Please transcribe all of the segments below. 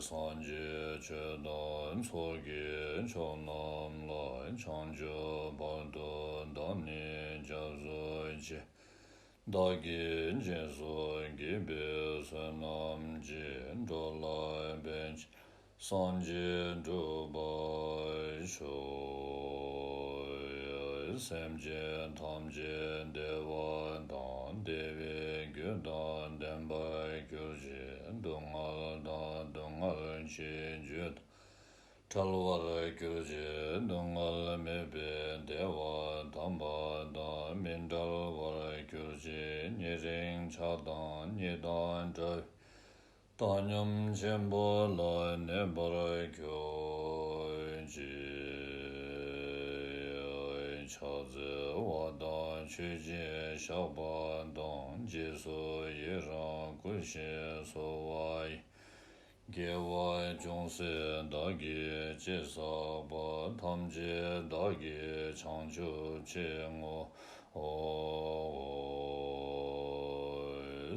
Sanje Chedan Sogi Chonam Lai Changjo Bardo Dani Jazoji Dagi Jesu Gibi Sanam Jin Dolai Bench Sanje Dubai Shoy Semje Tamje Deva Dan Devi Gudan Dembai Gurji Dungal Dan Dungal Chinjut Talwara Gurji Dungal Mebe Deva Damba Dan Mindal Vara Gurji Niring Chadan Nidan Jai Tanyam Jembo La Nebara Gyoji Chazi Wadan Chuji Shaban Dan Jesu Yiran Kushi Sowai Gewai Jongsi Dagi Jisa Ba Tamji Dagi Changchu Chingo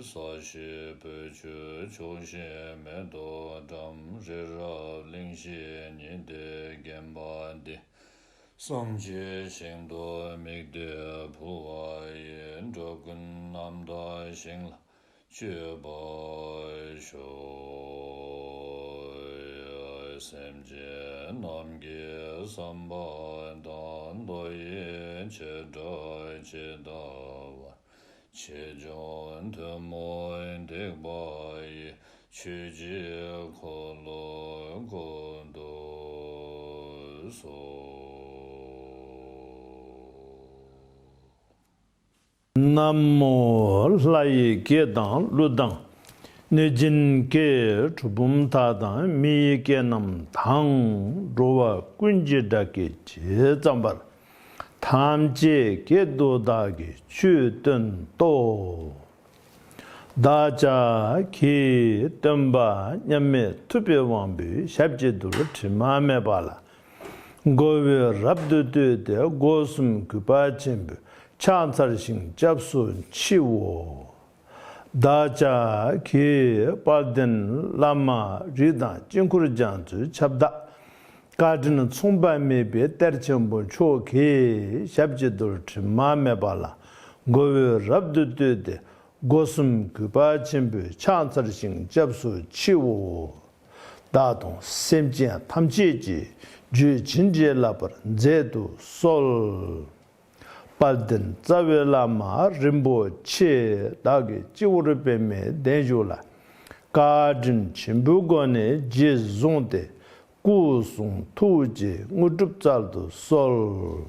Sashi Pechu Choshi Medo Dam Rira Lingshi Nide Gembadi Samji Shingdo Migde Pulwa Yin Jogun Namda Shingla Chuba Sho Semje Namgi Samba Dan Doyin Chedai Chedawa Chejon Temoin Degbai Chuji Kolo Gondo So Namo Lai Kedang Ludang Nejin Ke Chubum Tadang Mi Ke Nam Tang Rowa Kunji Daki Che Zambar Tam Je Ke Do Dagi Chu Den Do Daja Ki Temba Nyame Tupe Wambi Shabje Dur Timame Bala Gowe Rabdu De Gosum Kupa Chimbu 찬사르싱 잡수 치워 다자 기 발된 라마 리다 징쿠르잔즈 잡다 가드는 총반매베 때르첨보 초기 샵제들 마메발라 고베 랍드드데 고슴 그바침부 찬사르싱 잡수 치워 다동 셈지야 탐지지 주 진지엘라버 제도 솔 Palden Zawelama Rimbo Che Dagi Chiwuru Peme Denjola Kajin Chimbugone Jizonde Kusung Tuji Ngudupzaldo Sol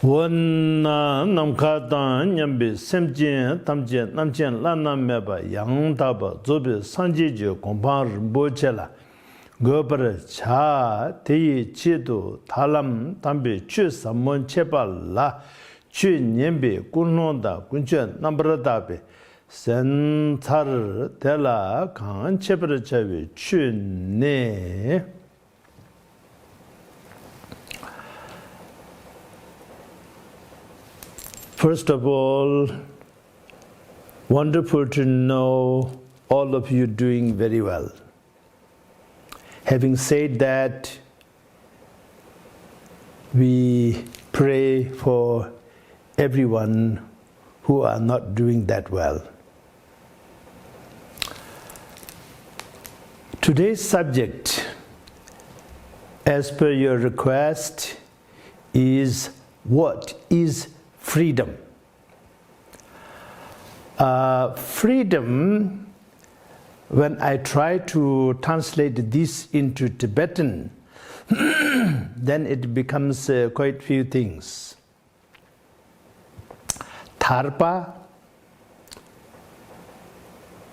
Wana Namkatan Nyambi Semjin Tamjin Namjin Lanameba Yang Taba Zobe Sanjiji Kompar Rimbo Gopara cha teyi chido talam tambi chu samon chepa la chu nyembe kunonda kunchen nambradabe sen tar tela kan chepara chawe chu ne First of all, wonderful to know all of you doing very well. Having said that, we pray for everyone who are not doing that well. Today's subject, as per your request, is what is freedom? Freedom, when I try to translate this into Tibetan, then it becomes quite few things. Tharpa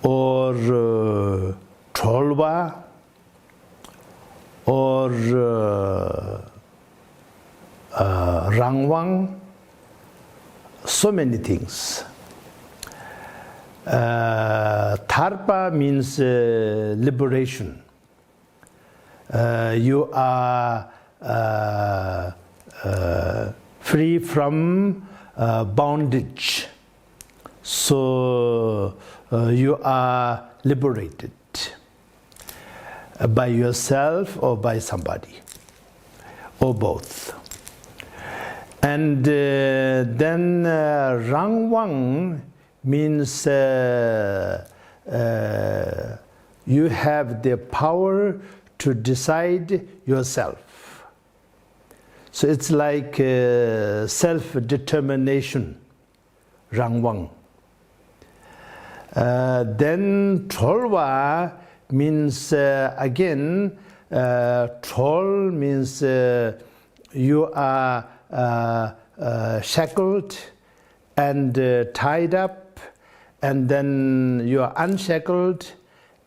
or Cholwa or Rangwang, so many things. Tharpa means liberation. You are free from bondage. So you are liberated by yourself or by somebody, or both. And then Rangwang means you have the power to decide yourself. So it's like self-determination, Rangwang. Then Cholwa means again, Chol means you are shackled and tied up, and then you are unshackled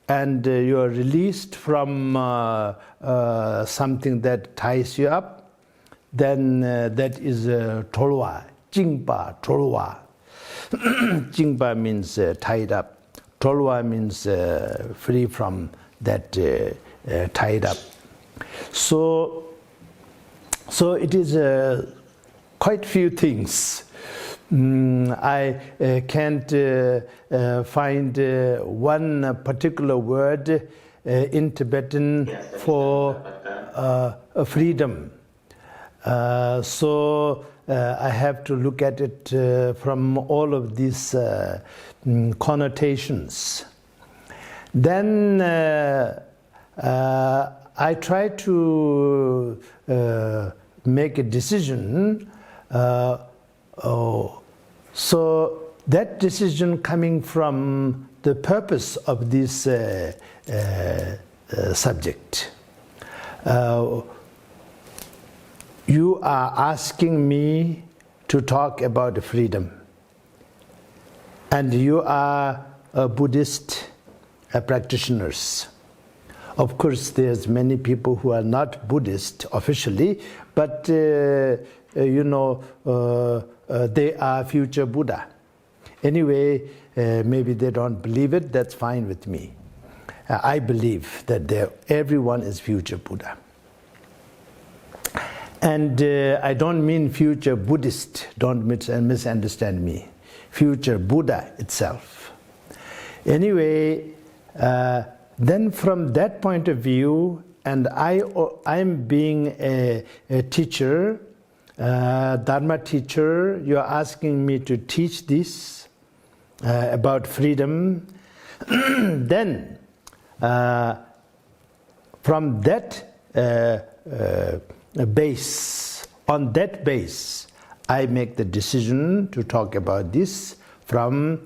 and you are released from something that ties you up. Then that is Cholwa, Jingpa, Cholwa. Jingpa means tied up. Cholwa means free from that tied up. So it is quite few things. I can't find one particular word in Tibetan for freedom. So I have to look at it from all of these connotations. Then I try to make a decision. So that decision coming from the purpose of this subject. You are asking me to talk about freedom, and you are a Buddhist practitioners. Of course, there's many people who are not Buddhist officially, but they are future Buddha. Anyway, maybe they don't believe it, that's fine with me. I believe that everyone is future Buddha. And I don't mean future Buddhist, don't misunderstand me. Future Buddha itself. Anyway, then from that point of view, and I'm being a teacher, Dharma teacher, you're asking me to teach this about freedom. Then, from that base, on that base, I make the decision to talk about this from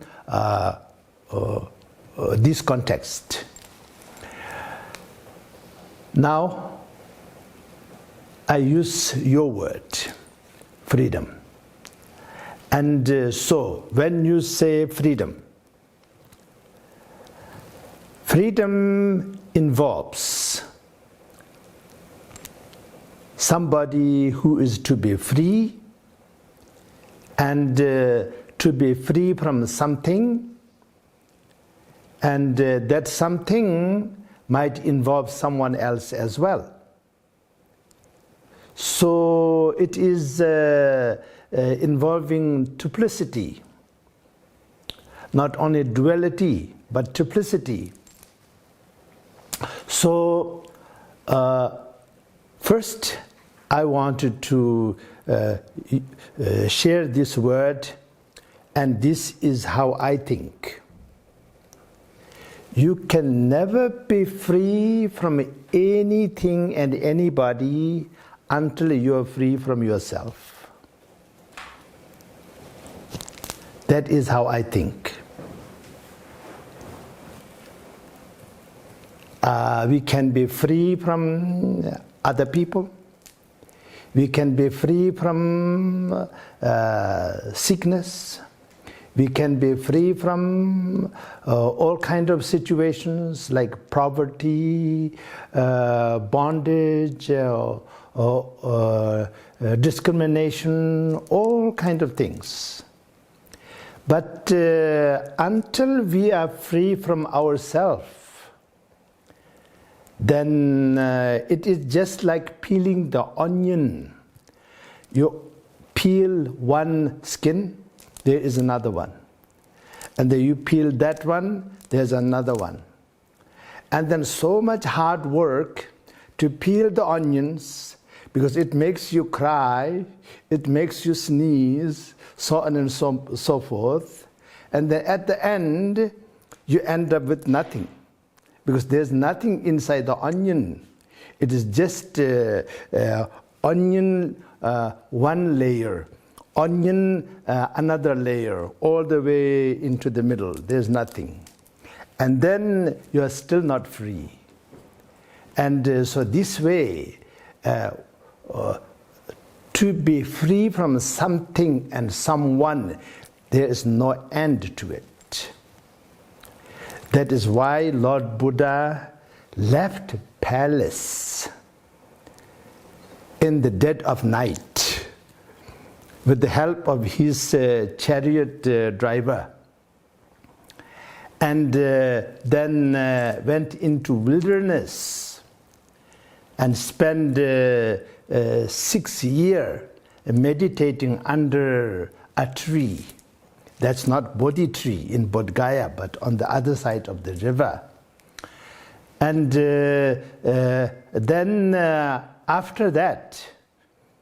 this context. Now, I use your word, freedom. And so, when you say freedom, freedom involves somebody who is to be free, and to be free from something, and that something might involve someone else as well. So it is involving duplicity, not only duality, but duplicity. So first, I wanted to share this word, and this is how I think. You can never be free from anything and anybody until you are free from yourself. That is how I think. We can be free from other people. We can be free from sickness. We can be free from all kinds of situations like poverty, bondage, discrimination, all kinds of things. But until we are free from ourselves, then it is just like peeling the onion. You peel one skin, there is another one. And then you peel that one, there's another one. And then so much hard work to peel the onions, because it makes you cry, it makes you sneeze, so on and so forth. And then at the end, you end up with nothing, because there's nothing inside the onion. It is just onion one layer, onion another layer, all the way into the middle. There's nothing. And then you are still not free. And so this way, to be free from something and someone, there is no end to it. That is why Lord Buddha left palace in the dead of night with the help of his chariot driver, and then went into wilderness and spent 6 years meditating under a tree. That's not Bodhi tree in Bodh Gaya, but on the other side of the river. And then after that,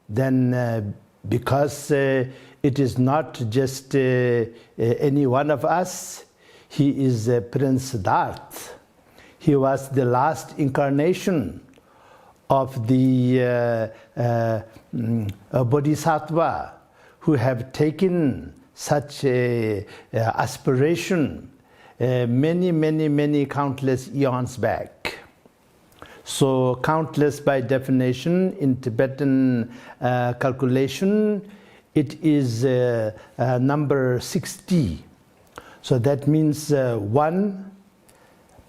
then because it is not just any one of us, he is Prince Siddhartha. He was the last incarnation of the Bodhisattva who have taken such aspiration many countless eons back. So countless by definition in Tibetan calculation, it is number 60. So that means 1,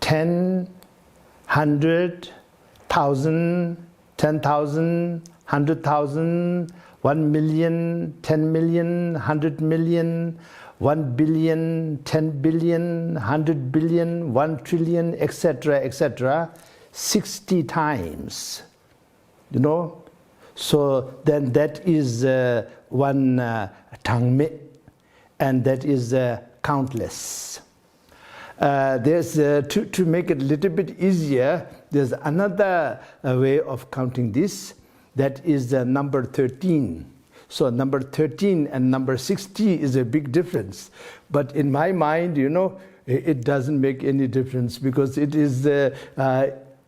10, 100, 1,000, 10,000, 100,000, 1 million, 10 million, 100 million, 1 billion, 10 billion, 100 billion, 1 trillion, etc., etc., 60 times. You know? So then that is one tangme, and that is countless. There's to make it a little bit easier, there's another way of counting this. That is number 13. So number 13 and number 60 is a big difference. But in my mind, you know, it doesn't make any difference, because it is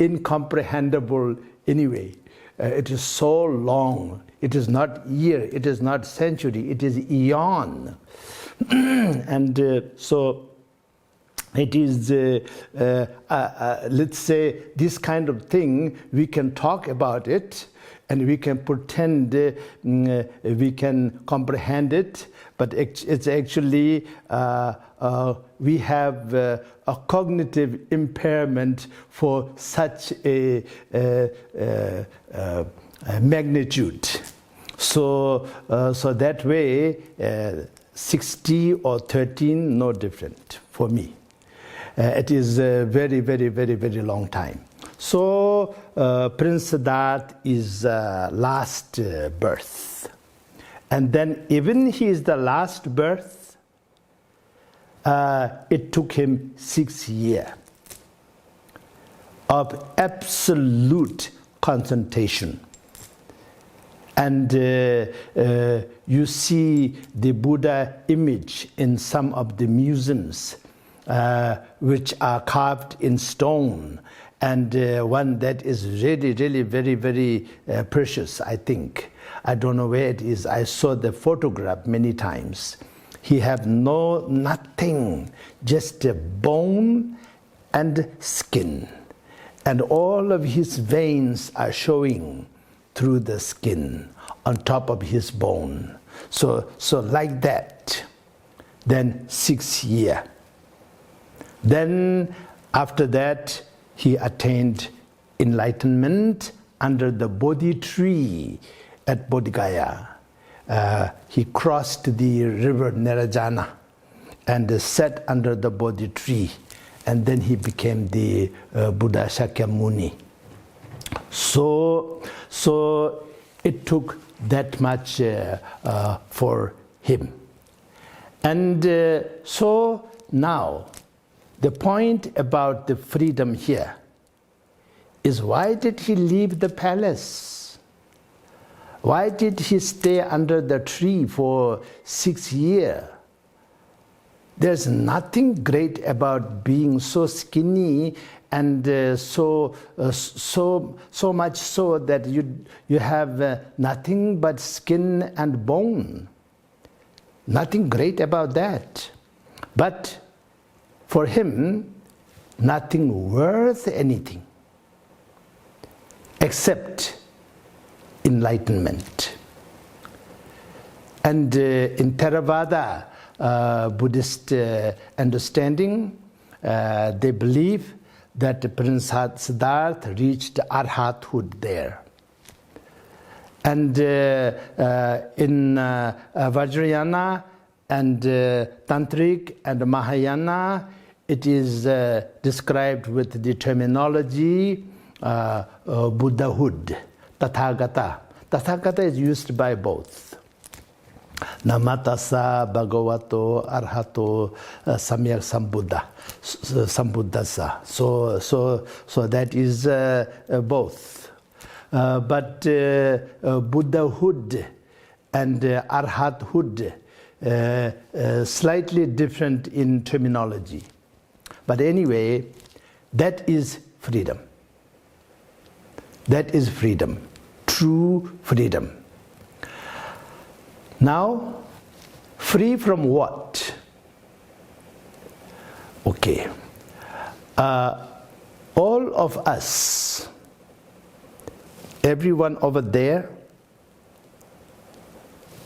incomprehensible anyway. It is so long. It is not year, it is not century, it is eon. And so it is, let's say, this kind of thing, we can talk about it, and we can pretend we can comprehend it, but it's actually, we have a cognitive impairment for such a magnitude. So that way, 60 or 13, no different for me. It is a very long time. So Prince Siddhartha is last birth. And then even he is the last birth, it took him 6 years of absolute concentration. And you see the Buddha image in some of the museums, which are carved in stone, and one that is really very precious, I think. I don't know where it is. I saw the photograph many times. He have nothing, just a bone and skin, and all of his veins are showing through the skin on top of his bone. So like that. Then 6 years. Then after that, he attained enlightenment under the Bodhi tree at Bodh Gaya. He crossed the river Narayana and sat under the Bodhi tree, and then he became the Buddha Shakyamuni. So it took that much for him. And so now, the point about the freedom here is, why did he leave the palace? Why did he stay under the tree for 6 years? There's nothing great about being so skinny and so much so that you have nothing but skin and bone. Nothing great about that. But for him, nothing worth anything except enlightenment. And in Theravada Buddhist understanding, they believe that Prince Siddhartha reached arhathood there. And in Vajrayana and Tantric and Mahayana, it is described with the terminology Buddhahood, Tathagata. Tathagata is used by both. Namatasa Bhagavato Arhato Samyak Sambuddhasa. So that is both. But Buddhahood and Arhathood slightly different in terminology. But anyway, that is freedom. That is freedom, true freedom. Now, free from what? Okay. All of us, everyone over there,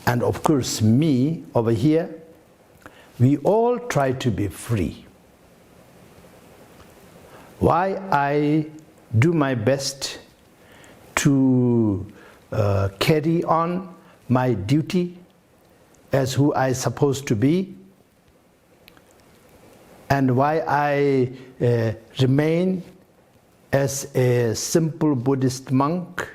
and of course me over here, we all try to be free. Why I do my best to carry on my duty as who I supposed to be, and why I remain as a simple Buddhist monk,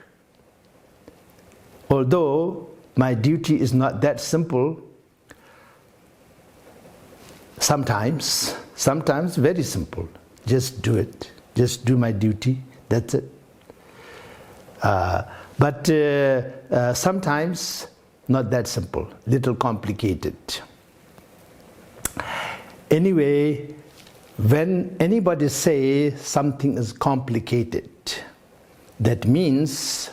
although my duty is not that simple. Sometimes very simple. Just do it. Just do my duty. That's it. But sometimes not that simple. Little complicated. Anyway, when anybody say something is complicated, that means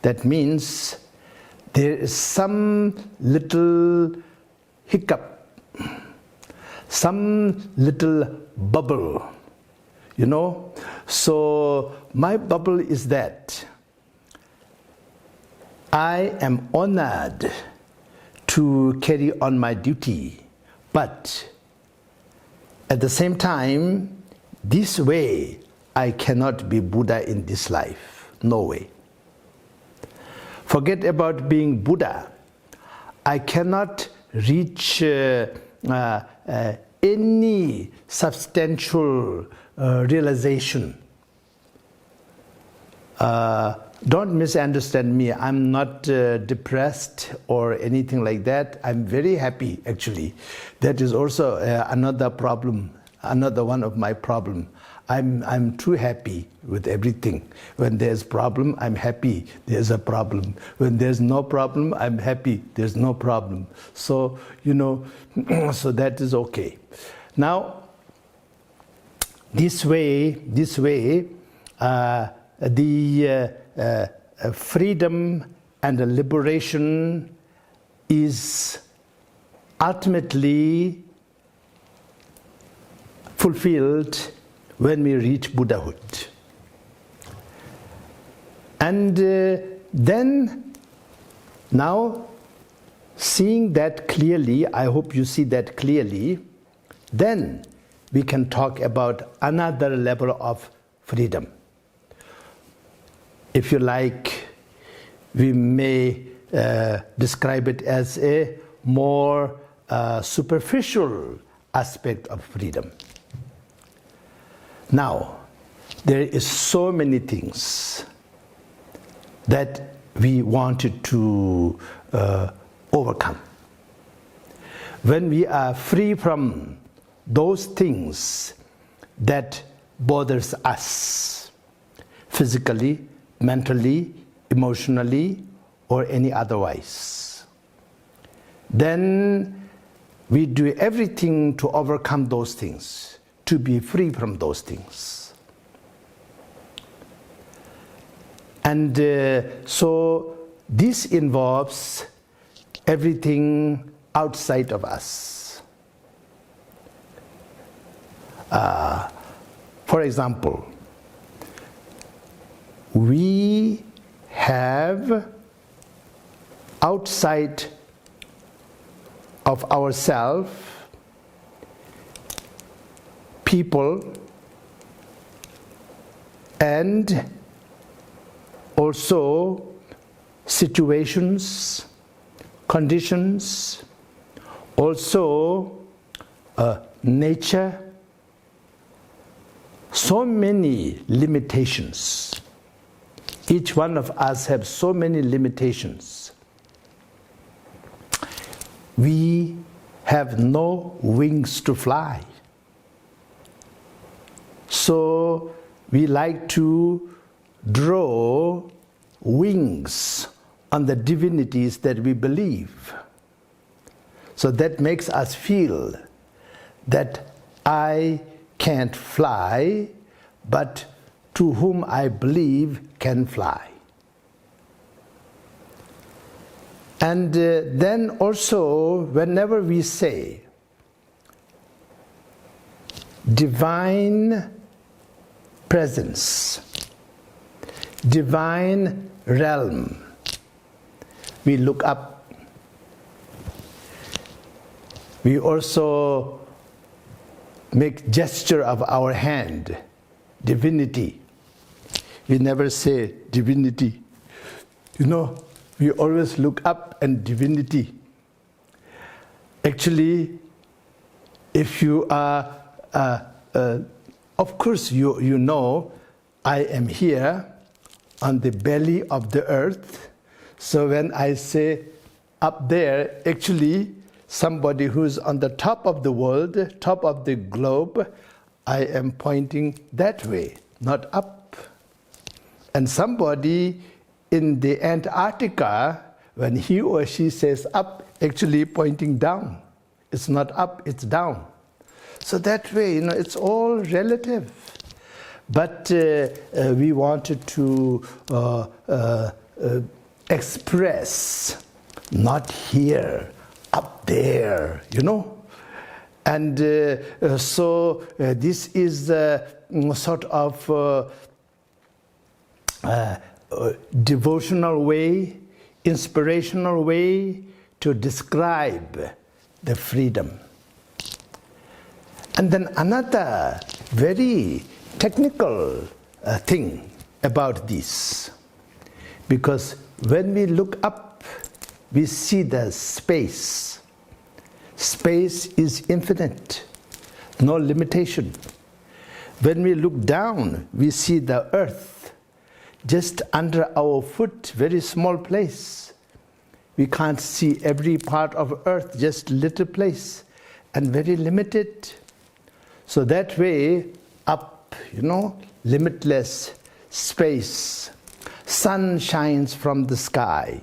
there is some little hiccup, some little bubble, you know. So my bubble is that I am honored to carry on my duty, but at the same time, this way I cannot be Buddha in this life. No way. Forget about being Buddha. I cannot reach any substantial realization. Don't misunderstand me. I'm not depressed or anything like that. I'm very happy, actually. That is also another problem, another one of my problem. I'm too happy with everything. When there's problem, I'm happy there's a problem. When there's no problem, I'm happy there's no problem. So, you know, so that is okay. Now, this way, the freedom and the liberation is ultimately fulfilled when we reach Buddhahood. And then, now, seeing that clearly, I hope you see that clearly, then we can talk about another level of freedom. If you like, we may describe it as a more superficial aspect of freedom. Now, there is so many things that we wanted to overcome. When we are free from those things that bothers us physically, mentally, emotionally, or any otherwise. Then we do everything to overcome those things, to be free from those things. And so this involves everything outside of us. For example, we have outside of ourselves people and also situations, conditions, also nature, so many limitations. Each one of us have so many limitations. We have no wings to fly. So we like to draw wings on the divinities that we believe. So that makes us feel that I can't fly, but to whom I believe can fly. And then also, whenever we say divine presence, divine realm, we look up. We also make gesture of our hand, divinity. We never say divinity. You know, we always look up and divinity. Actually, if you are, of course you know, I am here on the belly of the earth. So when I say up there, actually somebody who's on the top of the world, top of the globe, I am pointing that way, not up. And somebody in the Antarctica, when he or she says up, actually pointing down. It's not up, it's down. So that way, it's all relative. But we wanted to express, not here, up there, And so this is a sort of devotional way, inspirational way to describe the freedom. And then another very technical thing about this, because when we look up, we see the space. Space is infinite, no limitation. When we look down, we see the earth, just under our foot, very small place. We can't see every part of earth, just little place, and very limited. So that way, up, limitless space. Sun shines from the sky.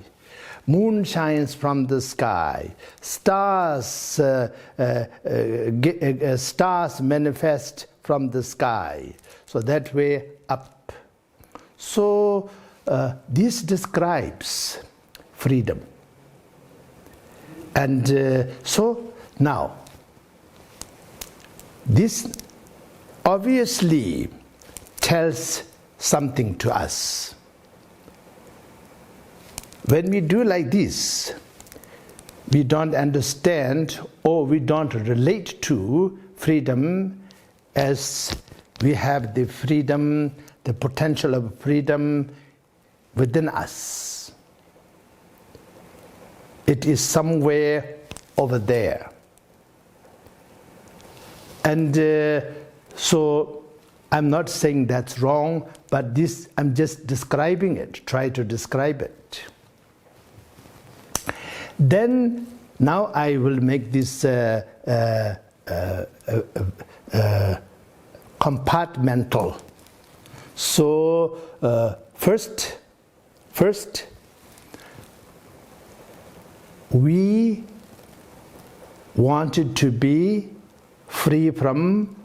Moon shines from the sky. Stars manifest from the sky. So that way, up. So this describes freedom. And so now, this obviously tells something to us. When we do like this, we don't understand or we don't relate to freedom as we have the freedom, the potential of freedom within us. It is somewhere over there. And so I'm not saying that's wrong, but this, I'm just describing it, try to describe it. Then, now I will make this compartmental. So first, we wanted to be free from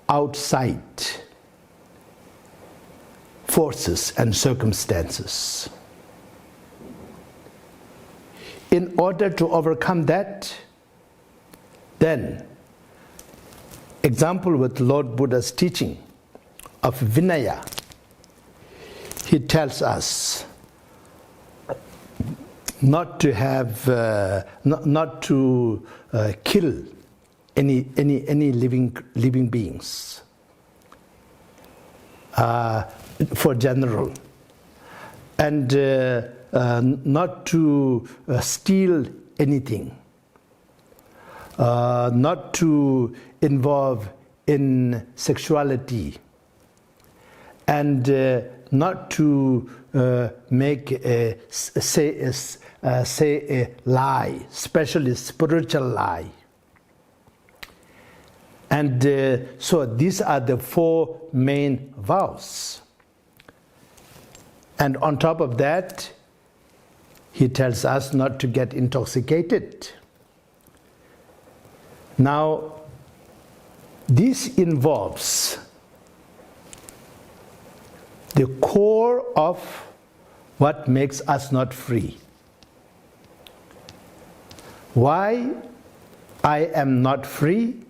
outside forces and circumstances. In order to overcome that, then, example with Lord Buddha's teaching of Vinaya, he tells us not to have, not to kill any living beings, for general, and not to steal anything, not to involve in sexuality, and not to say a lie, especially spiritual lie. And so these are the four main vows. And on top of that, he tells us not to get intoxicated. Now, this involves the core of what makes us not free. Why I am not free?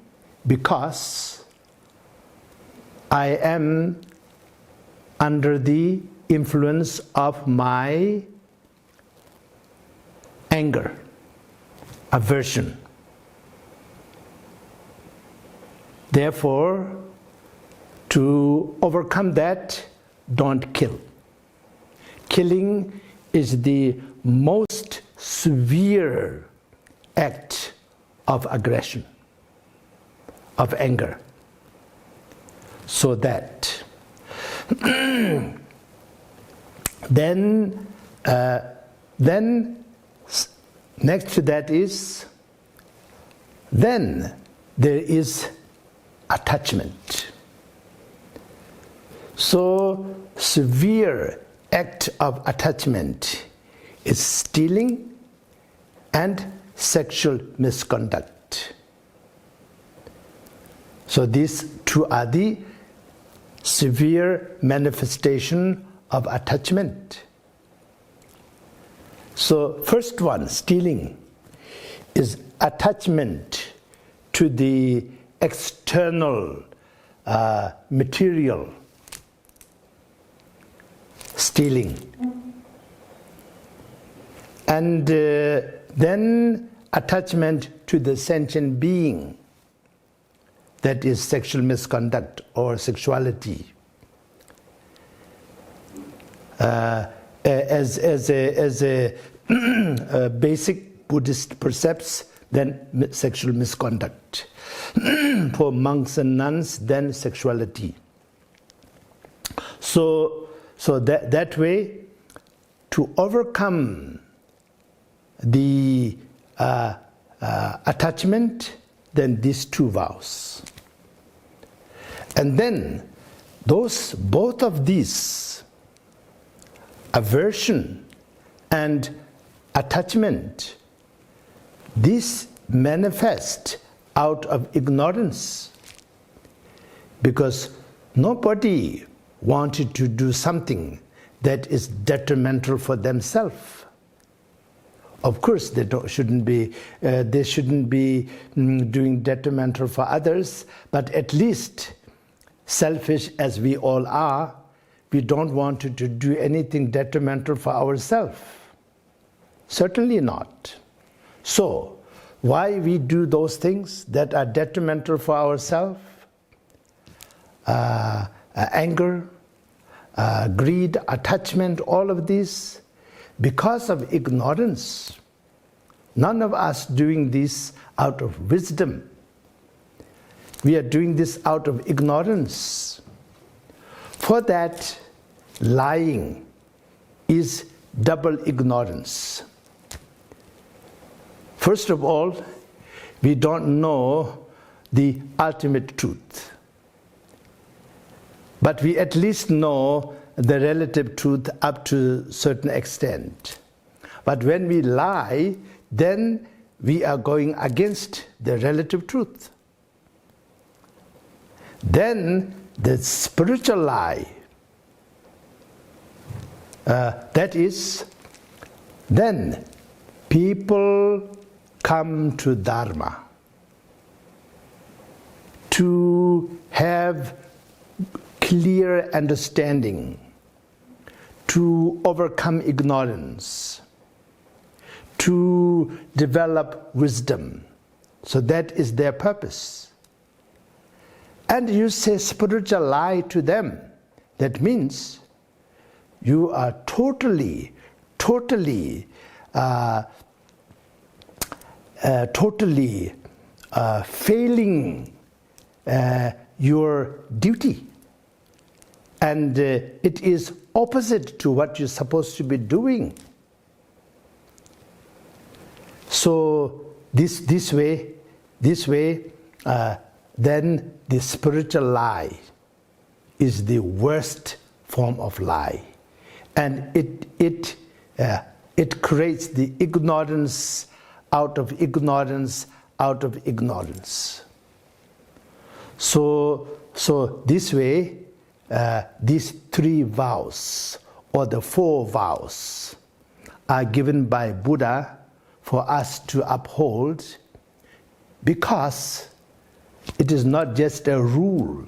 Because I am under the influence of my anger, aversion. Therefore, to overcome that, don't kill. Killing is the most severe act of aggression, of anger. So that then next to that is, then there is attachment. So severe act of attachment is stealing and sexual misconduct. So these two are the severe manifestation of attachment. So first one, stealing, is attachment to the external material. Stealing. And then attachment to the sentient being, that is sexual misconduct or sexuality. As a basic Buddhist precepts, then sexual misconduct. For monks and nuns, then sexuality. So that way, to overcome the attachment, then these two vows. And then both of these, aversion and attachment, this manifest out of ignorance, because nobody wanted to do something that is detrimental for themselves. Of course, they shouldn't be doing detrimental for others, but at least, selfish as we all are, we don't want to do anything detrimental for ourselves. Certainly not. So, why we do those things that are detrimental for ourselves? Anger, greed, attachment, all of these, because of ignorance. None of us doing this out of wisdom. We are doing this out of ignorance. For that, lying is double ignorance. First of all, we don't know the ultimate truth. But we at least know the relative truth up to a certain extent. But when we lie, then we are going against the relative truth. Then the spiritual lie, that is, then people come to Dharma to have clear understanding, to overcome ignorance, to develop wisdom. So that is their purpose. And you say spiritual lie to them. That means you are totally failing your duty. And it is opposite to what you're supposed to be doing. So this way, then the spiritual lie is the worst form of lie, and it creates the ignorance out of ignorance out of ignorance. So this way, these three vows or the four vows are given by Buddha for us to uphold, because it is not just a rule.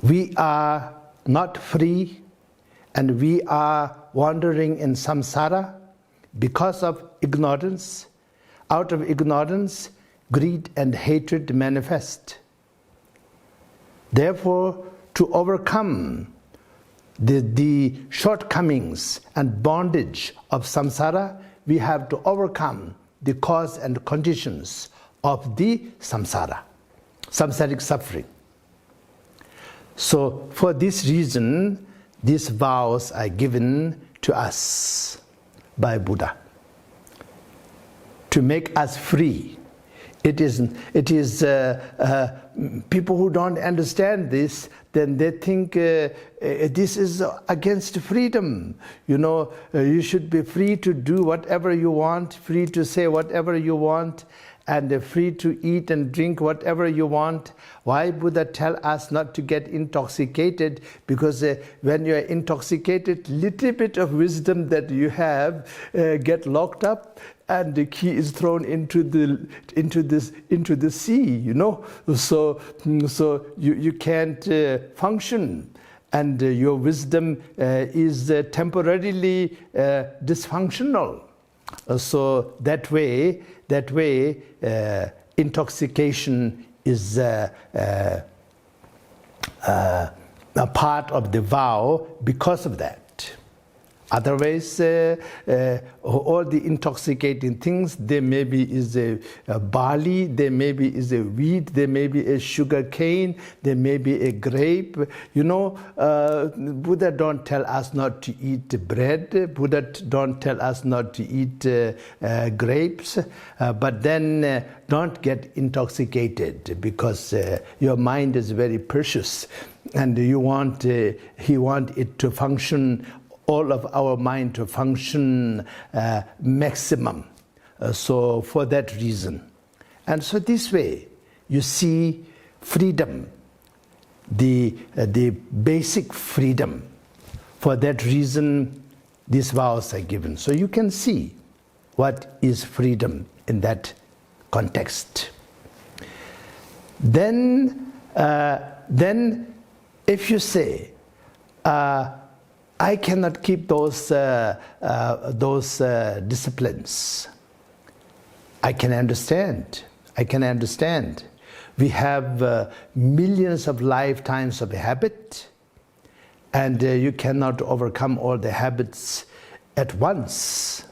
We are not free, and we are wandering in samsara because of ignorance. Out of ignorance, greed and hatred manifest. Therefore, to overcome the shortcomings and bondage of samsara, we have to overcome the cause and conditions of the samsara, samsaric suffering. So for this reason, these vows are given to us by Buddha to make us free. It is people who don't understand this, then they think this is against freedom. You know, you should be free to do whatever you want, free to say whatever you want, and free to eat and drink whatever you want. Why Buddha tell us not to get intoxicated? Because when you are intoxicated, little bit of wisdom that you have get locked up, and the key is thrown into the sea. You know, so you can't function, and your wisdom is temporarily dysfunctional. So that way, intoxication is a part of the vow because of that. Otherwise, all the intoxicating things, there maybe is a barley, there maybe is a wheat, there may be a sugar cane, there may be a grape. You know, Buddha don't tell us not to eat bread. Buddha don't tell us not to eat grapes. But then don't get intoxicated, because your mind is very precious, and he want it to function. All of our mind to function maximum. So for that reason. And so this way, you see freedom, the basic freedom. For that reason, these vows are given. So you can see what is freedom in that context. Then if you say, I cannot keep those disciplines. I can understand. We have millions of lifetimes of habit, and you cannot overcome all the habits at once.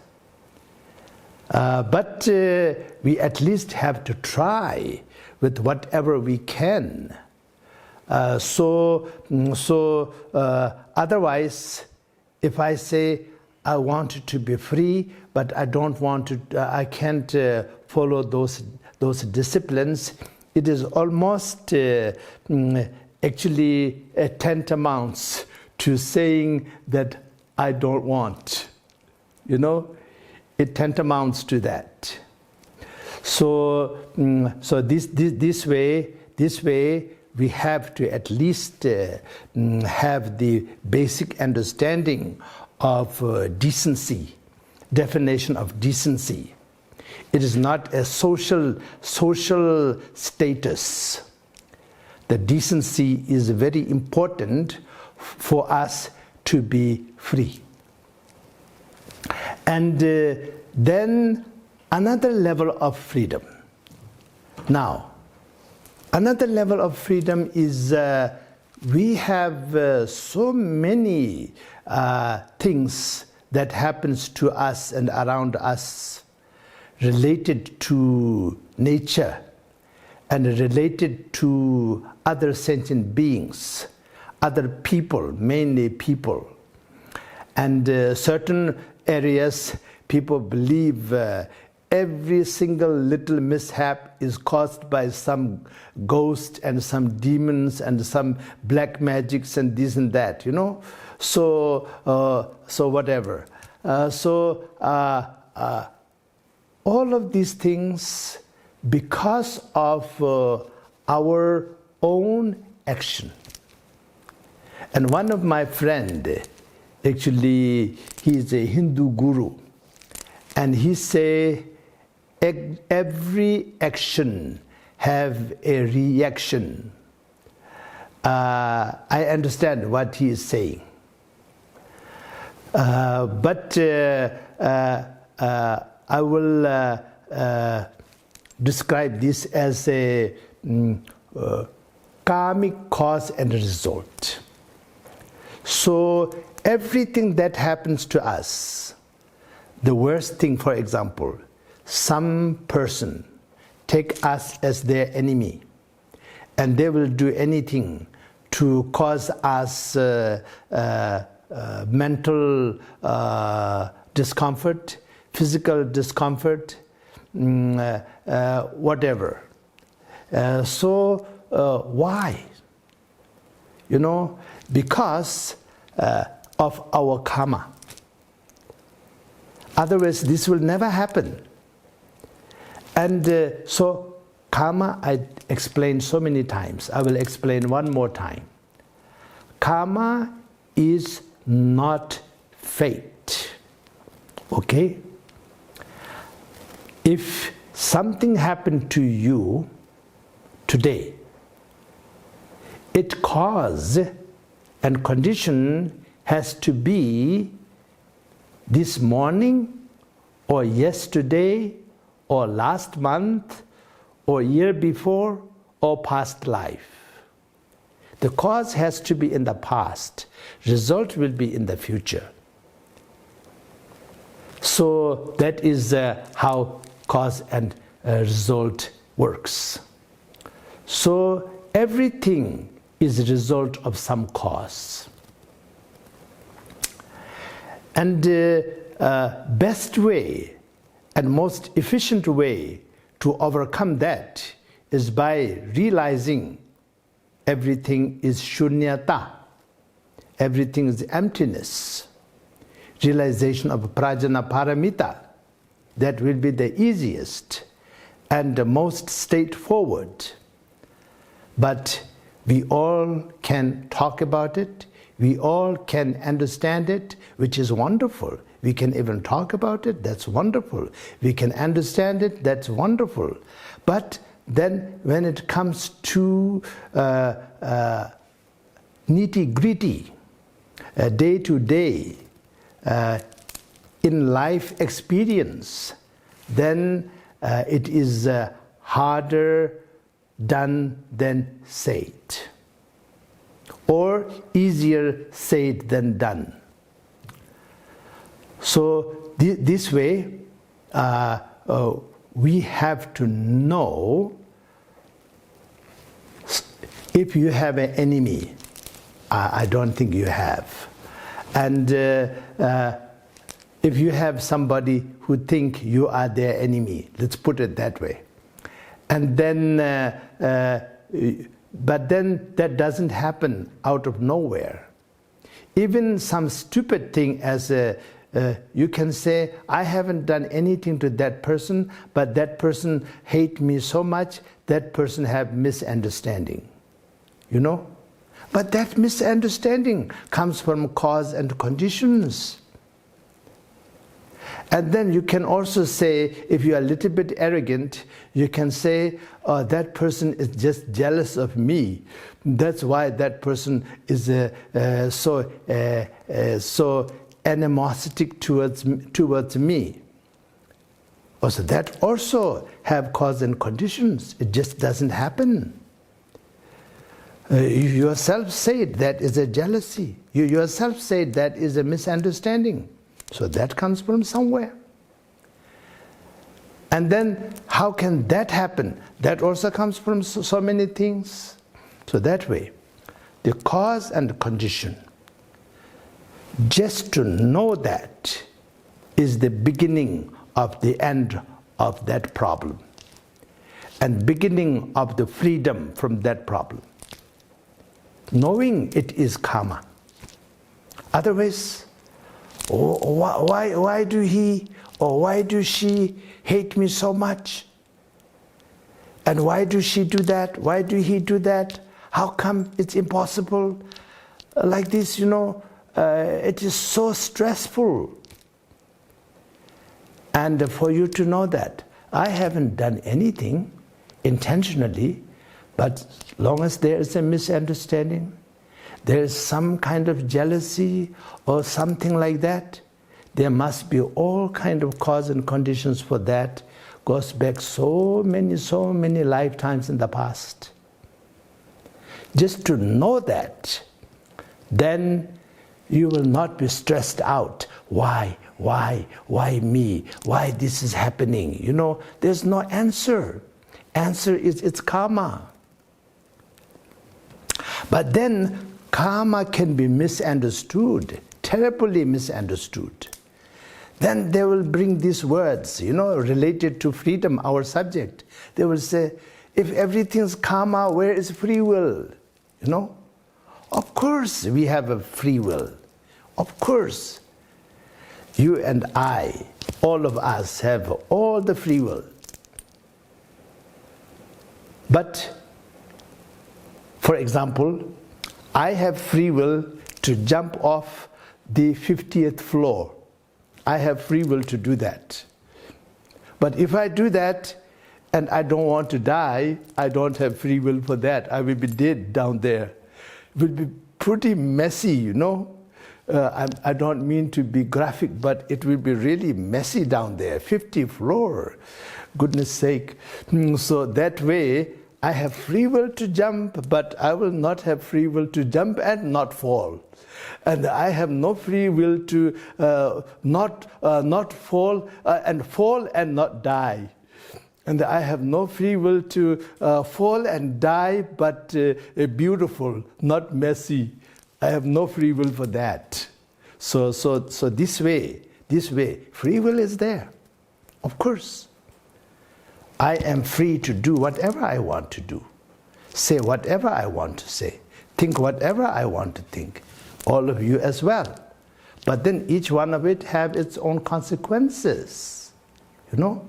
But we at least have to try with whatever we can. Otherwise, if I say I want to be free, but I don't want to, I can't follow those disciplines, it is almost actually tantamounts to saying that I don't want. You know, it tantamounts to that. So, this way we have to at least have the basic understanding of decency, definition of decency. It is not a social status. The decency is very important for us to be free. And then another level of freedom. Now, another level of freedom is we have so many things that happens to us and around us related to nature and related to other sentient beings, other people, mainly people. And certain areas, people believe every single little mishap is caused by some ghost and some demons and some black magics and this and that, you know. So whatever. All of these things because of our own action. And one of my friend, actually, he's a Hindu guru, and he say every action have a reaction. I understand what he is saying, but I will describe this as a karmic cause and result. So everything that happens to us, the worst thing, for example, some person take us as their enemy, and they will do anything to cause us mental discomfort, physical discomfort, whatever. Why? You know, because of our karma. Otherwise, this will never happen. And so, karma, I explained so many times. I will explain one more time. Karma is not fate. Okay? If something happened to you today, its cause and condition has to be this morning or yesterday or last month or year before or past life. The cause has to be in the past. Result will be in the future. So that is how cause and result works. So everything is a result of some cause. And best way and most efficient way to overcome that is by realizing everything is shunyata, everything is emptiness. Realization of prajna paramita, that will be the easiest and the most straightforward. But we all can talk about it, we all can understand it, which is wonderful. We can even talk about it, that's wonderful. We can understand it, that's wonderful. But then when it comes to nitty-gritty, day-to-day, in life experience, then it is harder done than said, or easier said than done. So this way, we have to know if you have an enemy. I don't think you have. And if you have somebody who think you are their enemy, let's put it that way, And then, but then that doesn't happen out of nowhere. Even some stupid thing as you can say, I haven't done anything to that person, but that person hate me so much, that person have misunderstanding. You know? But that misunderstanding comes from cause and conditions. And then you can also say, if you are a little bit arrogant, you can say, oh, that person is just jealous of me. That's why that person is so animostic towards me. Also, that also have cause and conditions. It just doesn't happen. You yourself said that is a jealousy. You yourself said that is a misunderstanding. So that comes from somewhere. And then how can that happen? That also comes from so many things. So that way, the cause and condition, just to know that is the beginning of the end of that problem and beginning of the freedom from that problem. Knowing it is karma. Otherwise, why do he or why do she hate me so much? And why do she do that? Why do he do that? How come it's impossible? Like this, you know, it is so stressful. And for you to know that, I haven't done anything intentionally, but long as there is a misunderstanding, there is some kind of jealousy or something like that, there must be all kind of cause and conditions for that. Goes back so many lifetimes in the past. Just to know that, then you will not be stressed out. Why me? Why this is happening? You know, there's no answer. Answer is it's karma. But then karma can be misunderstood, terribly misunderstood. Then they will bring these words, you know, related to freedom, our subject. They will say, if everything's karma, where is free will? You know? Of course we have a free will. Of course. You and I, all of us have all the free will. But, for example, I have free will to jump off the 50th floor. I have free will to do that. But if I do that and I don't want to die, I don't have free will for that. I will be dead down there. It will be pretty messy, you know. I don't mean to be graphic, but it will be really messy down there, 50th floor. Goodness sake. So that way, I have free will to jump, but I will not have free will to jump and not fall. And I have no free will to not fall and not die. And I have no free will to fall and die, but beautiful, not messy. I have no free will for that. So this way, free will is there. Of course. I am free to do whatever I want to do. Say whatever I want to say. Think whatever I want to think. All of you as well. But then each one of it have its own consequences. You know?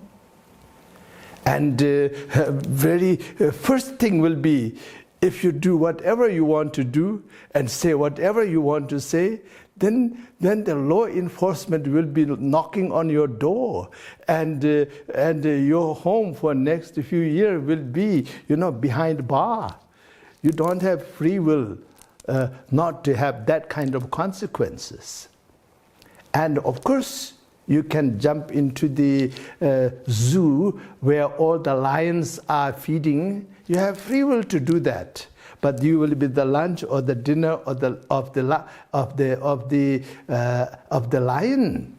And very first thing will be, if you do whatever you want to do and say whatever you want to say, then the law enforcement will be knocking on your door, and your home for next few years will be, you know, behind bar. You don't have free will not to have that kind of consequences. And of course, you can jump into the zoo where all the lions are feeding. You have free will to do that, but you will be the lunch or the dinner or of the lion.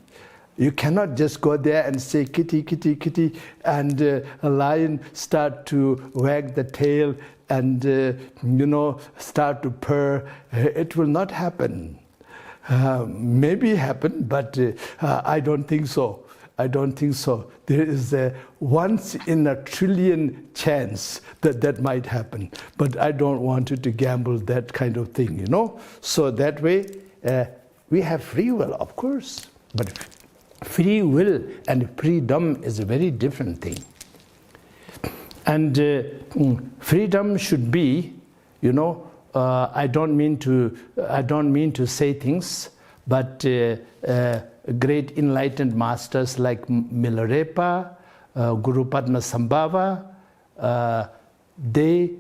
You cannot just go there and say kitty, kitty, kitty, and a lion start to wag the tail and you know, start to purr. It will not happen. Maybe happen, but I don't think so. I don't think so. There is a once in a trillion chance that that might happen. But I don't want to gamble that kind of thing, you know. So that way, we have free will, of course. But free will and freedom is a very different thing. And freedom should be, you know, I don't mean to say things, but great enlightened masters like Milarepa, Guru Padmasambhava, they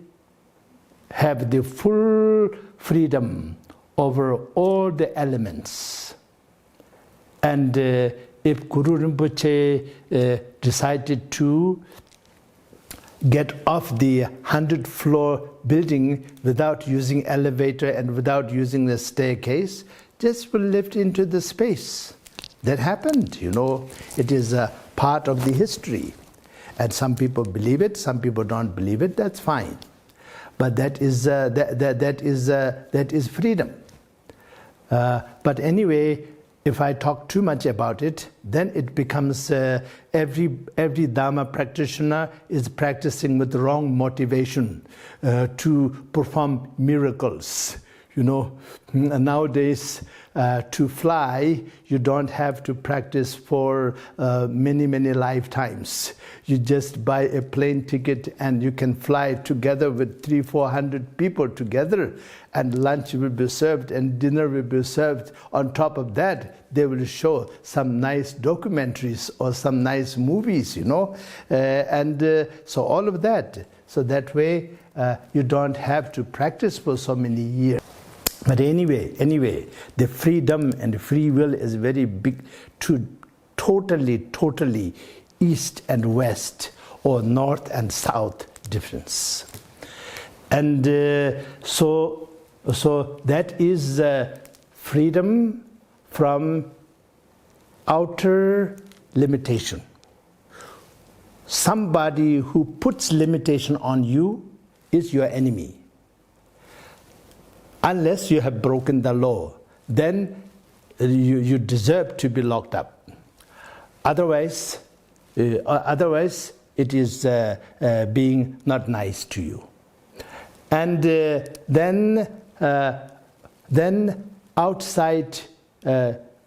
have the full freedom over all the elements. And if Guru Rinpoche decided to get off the 100-floor building without using elevator and without using the staircase, just will lift into the space. That happened, you know. It is a part of the history. And some people believe it, some people don't believe it, that's fine. But that is freedom. But anyway, if I talk too much about it, then it becomes every Dharma practitioner is practicing with the wrong motivation to perform miracles. You know, nowadays to fly, you don't have to practice for many lifetimes. You just buy a plane ticket and you can fly together with 300-400 people together, and lunch will be served and dinner will be served. On top of that, they will show some nice documentaries or some nice movies, you know, so all of that. So that way, you don't have to practice for so many years. But anyway, the freedom and free will is very big, to totally east and west or north and south difference. And so that is freedom from outer limitation. Somebody who puts limitation on you is your enemy. Unless you have broken the law, then you deserve to be locked up. Otherwise, it is being not nice to you. And then outside,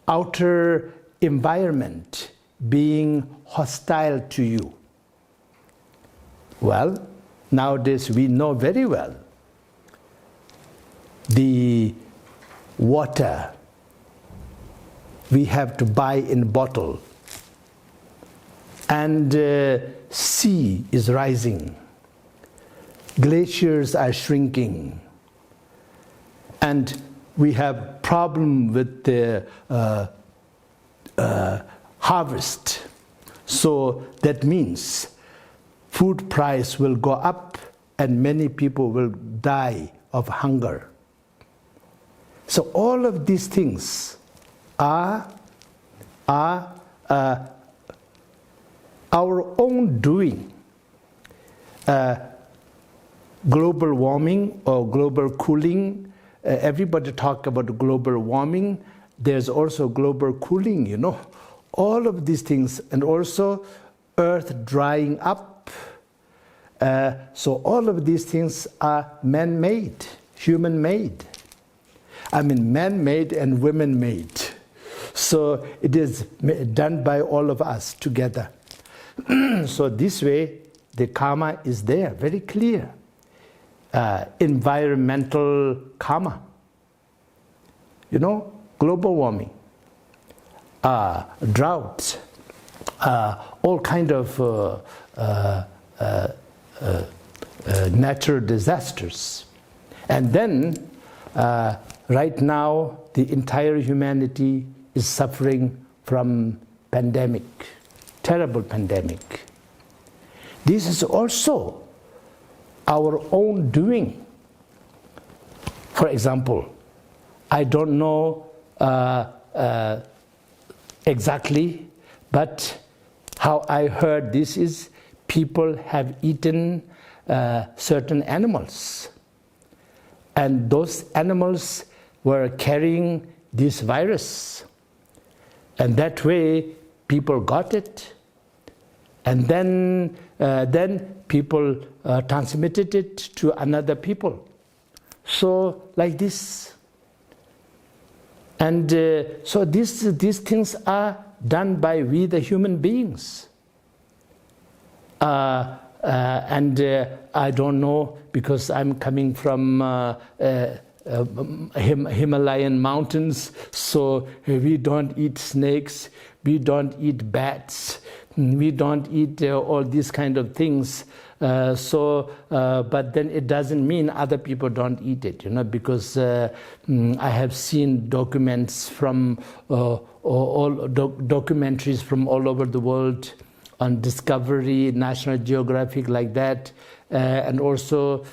outer environment being hostile to you. Well, nowadays we know very well. The water we have to buy in bottle, and sea is rising, glaciers are shrinking, and we have problem with the harvest. So that means food price will go up and many people will die of hunger. So all of these things are our own doing. Global warming or global cooling, everybody talk about global warming. There's also global cooling, you know. All of these things, and also earth drying up. So all of these things are man-made, human-made. I mean, man-made and women-made. So it is done by all of us together. So this way, the karma is there, very clear. Environmental karma. You know, global warming, droughts, all kind of natural disasters. And then, right now, the entire humanity is suffering from pandemic, terrible pandemic. This is also our own doing. For example, I don't know exactly, but how I heard this is people have eaten certain animals. And those animals were carrying this virus. And that way, people got it, and then people transmitted it to another people. So like this. And so these things are done by we the human beings. And I don't know, because I'm coming from Himalayan mountains, so we don't eat snakes, we don't eat bats, we don't eat all these kind of things. But then it doesn't mean other people don't eat it, because I have seen documents from documentaries from all over the world on Discovery, National Geographic, like that, and also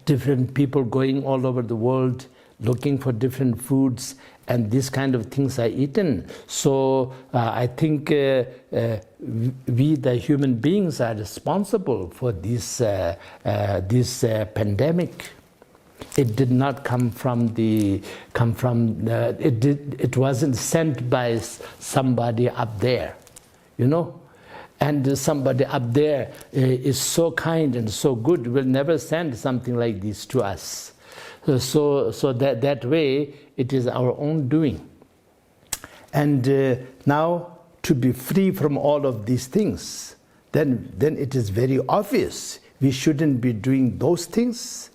different people going all over the world looking for different foods, and these kind of things are eaten. So I think we, the human beings, are responsible for this pandemic. It did not come from it wasn't sent by somebody up there, And somebody up there is so kind and so good, will never send something like this to us. So that way, it is our own doing. And now, to be free from all of these things, then it is very obvious we shouldn't be doing those things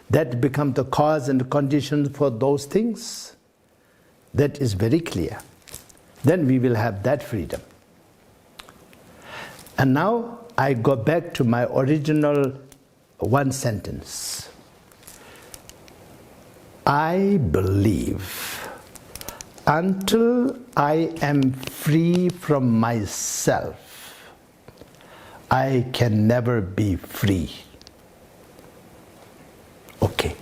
that become the cause and the condition for those things. That is very clear. Then we will have that freedom. And now I go back to my original one sentence. I believe until I am free from myself, I can never be free. Okay.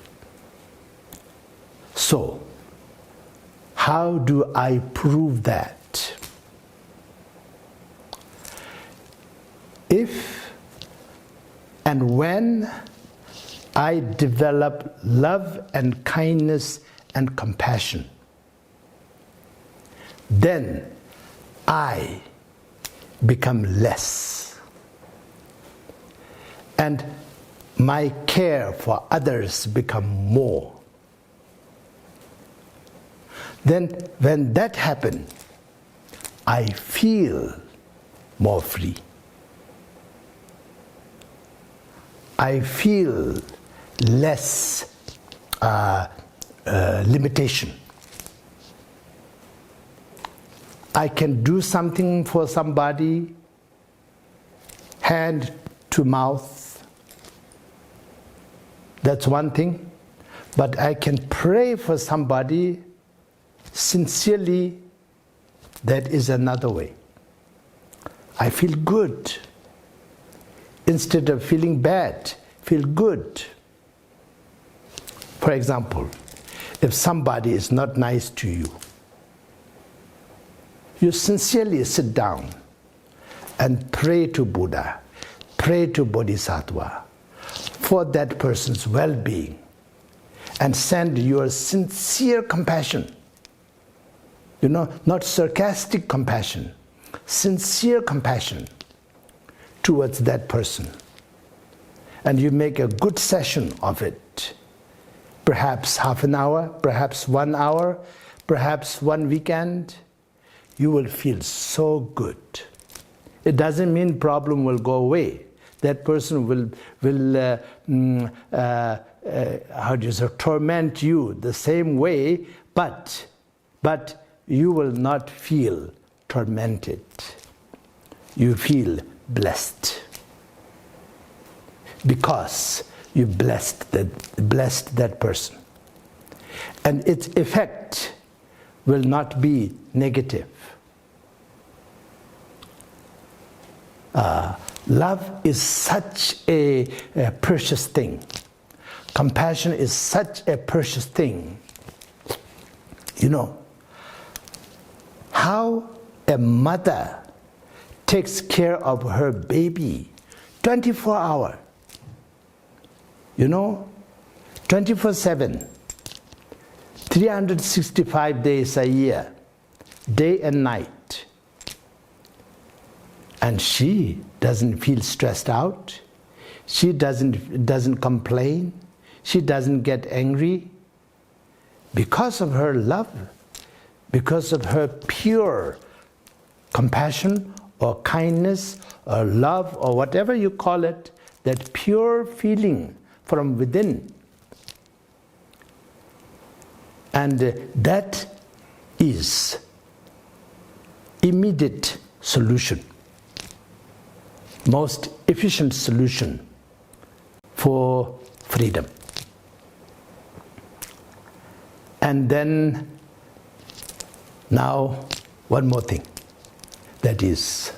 So, how do I prove that? If and when I develop love and kindness and compassion, then I become less. And my care for others become more. Then when that happens, I feel more free. I feel less limitation. I can do something for somebody, hand to mouth. That's one thing. But I can pray for somebody sincerely. That is another way. I feel good. Instead of feeling bad, feel good. For example, if somebody is not nice to you, you sincerely sit down and pray to Buddha, pray to Bodhisattva for that person's well-being, and send your sincere compassion. Not sarcastic compassion, sincere compassion towards that person. And you make a good session of it. Perhaps half an hour, perhaps 1 hour, perhaps one weekend. You will feel so good. It doesn't mean problem will go away. That person will torment you the same way, but you will not feel tormented. You feel blessed, because you blessed that person, and its effect will not be negative. Love is such a precious thing. Compassion is such a precious thing. How a mother takes care of her baby 24 hours, 24/7, 365 days a year, day and night. And she doesn't feel stressed out. She doesn't complain. She doesn't get angry because of her love, because of her pure compassion or kindness or love or whatever you call it, that pure feeling from within. And that is immediate solution, most efficient solution for freedom. And then now one more thing, that is,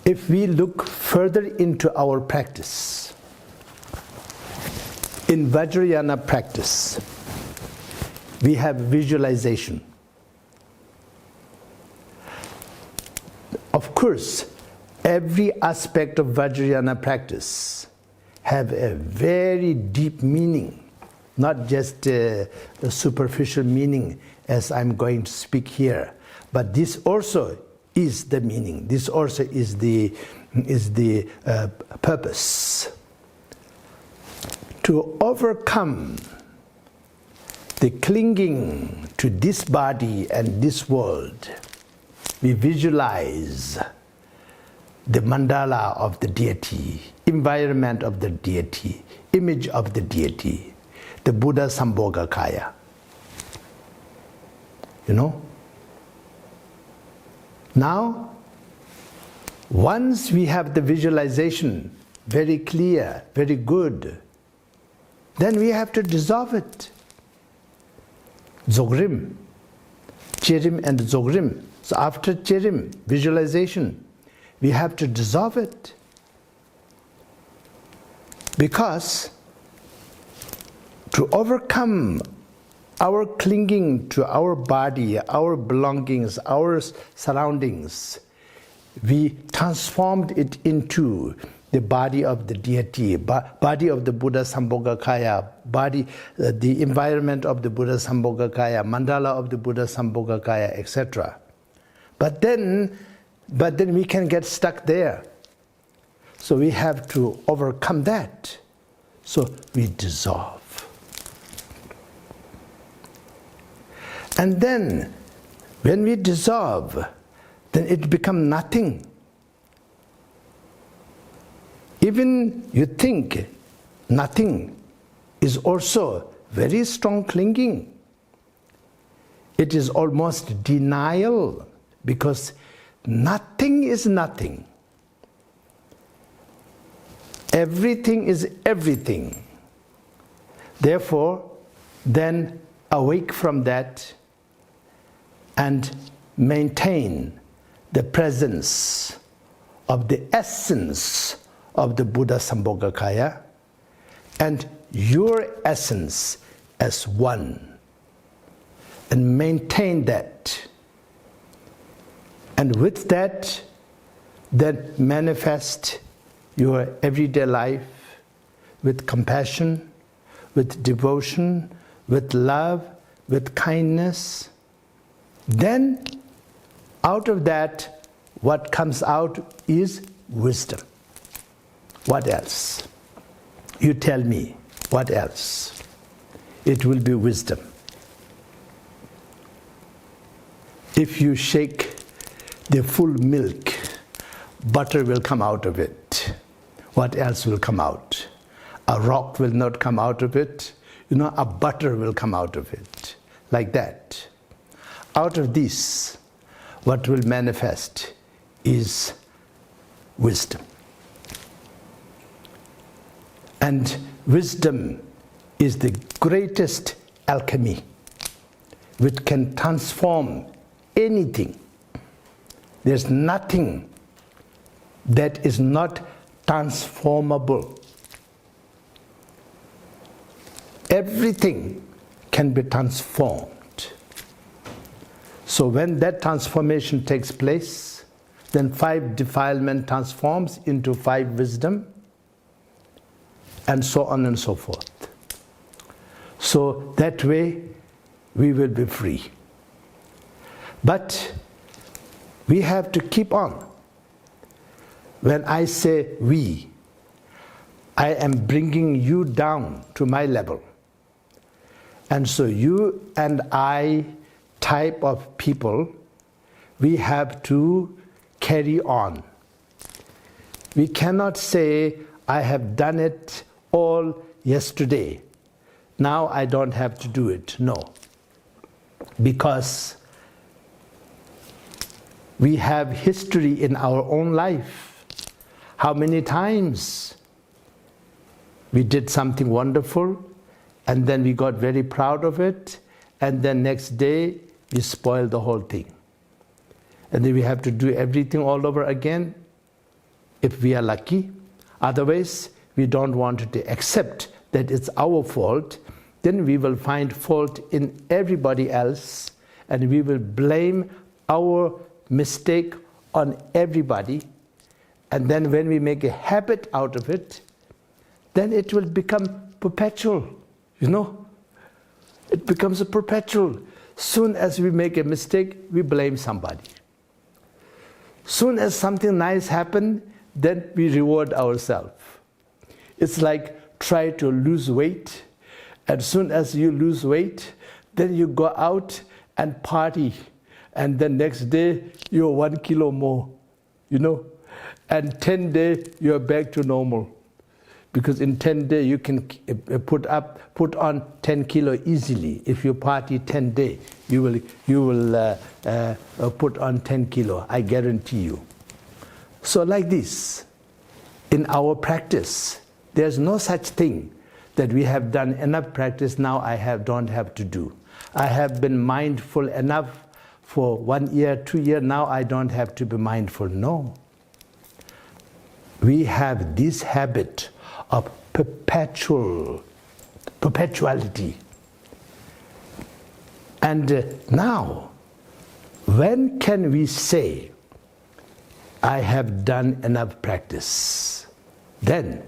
if we look further into our practice, in Vajrayana practice, we have visualization. Of course, every aspect of Vajrayana practice have a very deep meaning, not just a superficial meaning as I'm going to speak here, but this also is the meaning. This also is the purpose. To overcome the clinging to this body and this world, we visualize the mandala of the deity, environment of the deity, image of the deity, the Buddha Sambhogakaya. You know? Now, once we have the visualization very clear, very good, then we have to dissolve it. Dzogrim, Cherim and Dzogrim. So after Cherim, visualization, we have to dissolve it. Because to overcome our clinging to our body, our belongings, our surroundings, we transformed it into the body of the deity, body of the Buddha Sambhogakaya, body, the environment of the Buddha Sambhogakaya, mandala of the Buddha Sambhogakaya, etc. But then we can get stuck there. So we have to overcome that. So we dissolve. And then when we dissolve, then it becomes nothing. Even you think nothing is also very strong clinging. It is almost denial, because nothing is nothing. Everything is everything. Therefore, then awake from that and maintain the presence of the essence of the Buddha Sambhogakaya and your essence as one, and maintain that. And with that, then manifest your everyday life with compassion, with devotion, with love, with kindness. Then out of that, what comes out is wisdom. What else? You tell me, what else? It will be wisdom. If you shake the full milk, butter will come out of it. What else will come out? A rock will not come out of it. You know, a butter will come out of it. Like that. Out of this, what will manifest is wisdom. And wisdom is the greatest alchemy, which can transform anything. There's nothing that is not transformable. Everything can be transformed. So when that transformation takes place, then 5 defilement transforms into 5 wisdom, and so on and so forth. So that way we will be free. But We have to keep on. When I say we, I am bringing you down to my level. And so you and I type of people, we have to carry on. We cannot say, I have done it all yesterday. Now I don't have to do it. No. Because we have history in our own life. How many times we did something wonderful, and then we got very proud of it, and then next day we spoiled the whole thing. And then we have to do everything all over again if we are lucky. Otherwise, we don't want to accept that it's our fault. Then we will find fault in everybody else, and we will blame our mistake on everybody. And then when we make a habit out of it, then it will become perpetual, you know. It becomes a perpetual. Soon as we make a mistake, we blame somebody. Soon as something nice happens, then we reward ourselves. It's like try to lose weight. As soon as you lose weight, then you go out and party. And the next day, you're 1 kilo more, you know. And 10 days, you're back to normal. Because in 10 days, you can put on 10 kilo easily. If you party 10 days, you will put on 10 kilo, I guarantee you. So like this, in our practice, there's no such thing that we have done enough practice, now don't have to do. I have been mindful enough for 1 year, 2 years, now I don't have to be mindful. No. We have this habit of perpetuality. And now, when can we say, I have done enough practice? Then,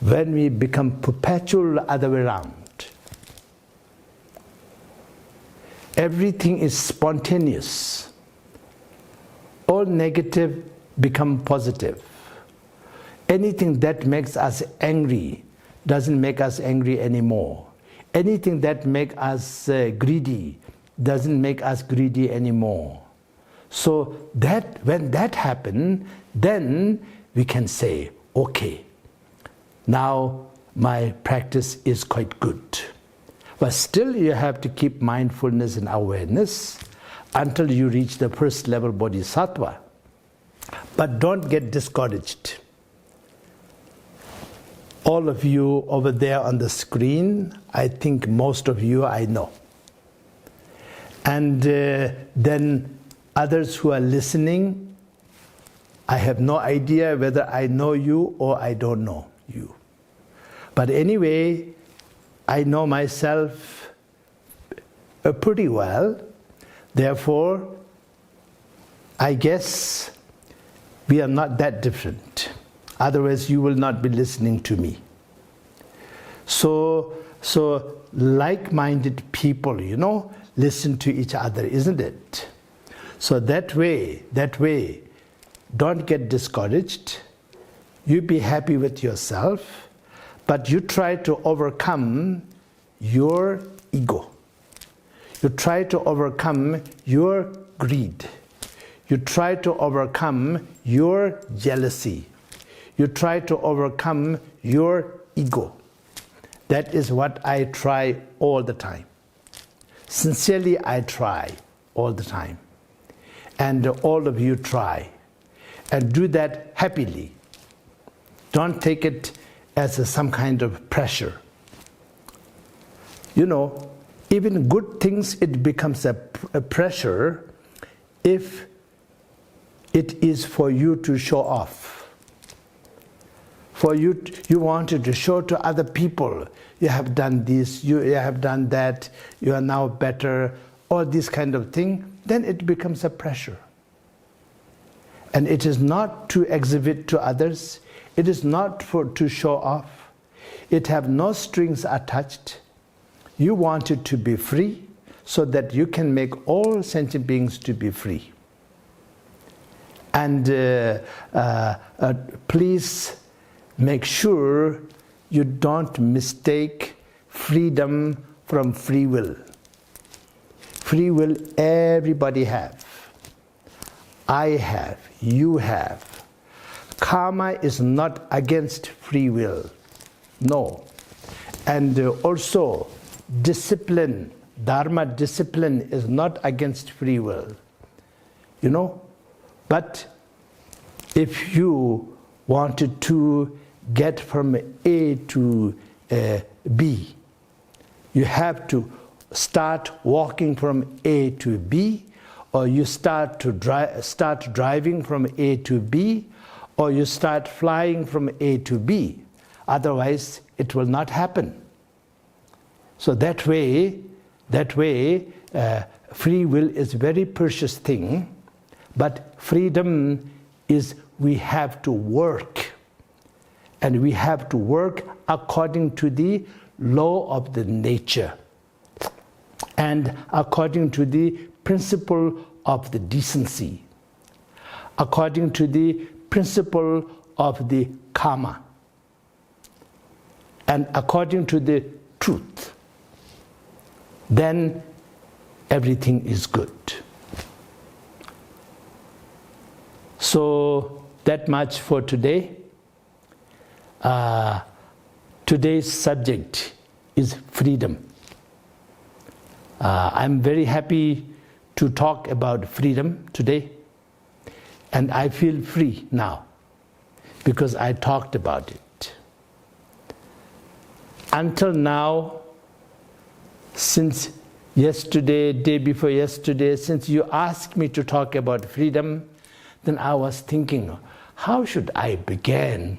when we become perpetual the other way around. Everything is spontaneous. All negative become positive. Anything that makes us angry doesn't make us angry anymore. Anything that makes us greedy doesn't make us greedy anymore. So that when that happens, then we can say, okay, now my practice is quite good. But still you have to keep mindfulness and awareness until you reach the first level bodhisattva. But don't get discouraged. All of you over there on the screen, I think most of you I know. And then others who are listening, I have no idea whether I know you or I don't know you. But anyway, I know myself pretty well. Therefore, I guess we are not that different. Otherwise, you will not be listening to me. So like-minded people, you know, listen to each other, isn't it? So that way, don't get discouraged. You be happy with yourself, but you try to overcome your ego. You try to overcome your greed. You try to overcome your jealousy. You try to overcome your ego. That is what I try all the time. Sincerely, I try all the time. And all of you try. And do that happily. Don't take it as some kind of pressure. You know, even good things, it becomes a pressure if it is for you to show off. For you wanted to show to other people, you have done this, you have done that, you are now better, all this kind of thing, then it becomes a pressure. And it is not to exhibit to others, it is not to show off, it have no strings attached. You want it to be free, so that you can make all sentient beings to be free. And please make sure you don't mistake freedom from free will. Free will everybody have. I have, you have. Karma is not against free will. No. And also, discipline, dharma discipline is not against free will. You know? But if you wanted to get from A to B, you have to start walking from A to B, or you start driving from A to B, or you start flying from A to B. Otherwise, it will not happen. So that way, free will is a very precious thing, but freedom is we have to work. And we have to work according to the law of the nature and according to the principle of the decency, according to the principle of the karma, and according to the truth. Then everything is good. So that much for today. Today's subject is freedom. I'm very happy to talk about freedom today, and I feel free now because I talked about it. Until now, since yesterday, day before yesterday, since you asked me to talk about freedom, then I was thinking, how should I begin?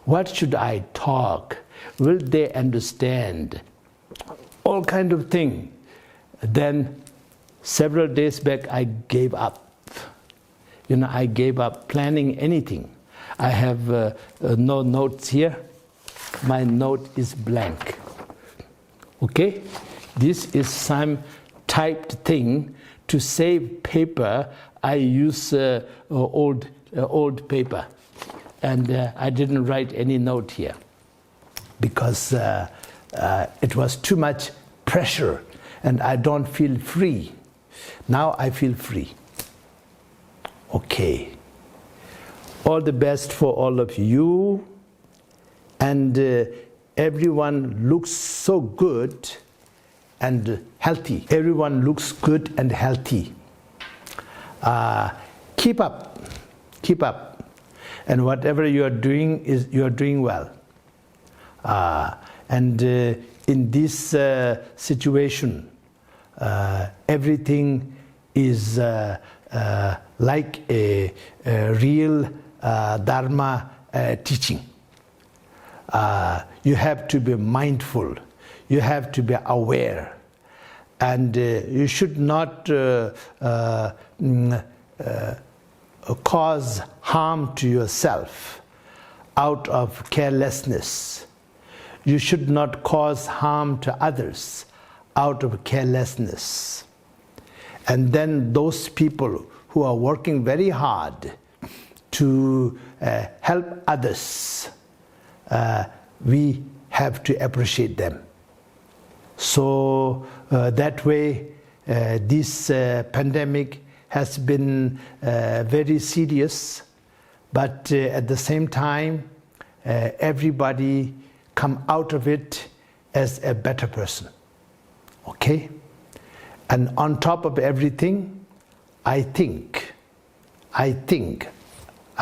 What should I talk? Will they understand? All kind of thing. Then several days back I gave up. I gave up planning anything. I have no notes here. My note is blank. Okay? This is some typed thing. To save paper, I use old paper. And I didn't write any note here because it was too much pressure and I don't feel free. Now I feel free. Okay. All the best for all of you, and everyone looks so good and healthy. Everyone looks good and healthy. Keep up. Keep up. And whatever you are doing, you are doing well. And in this situation, everything is like a real Dharma teaching. You have to be mindful. You have to be aware. And you should not cause harm to yourself out of carelessness. You should not cause harm to others out of carelessness. And then those people who are working very hard to help others, we have to appreciate them. So that way, this pandemic has been very serious, but at the same time, everybody come out of it as a better person. Okay? And on top of everything, I think, I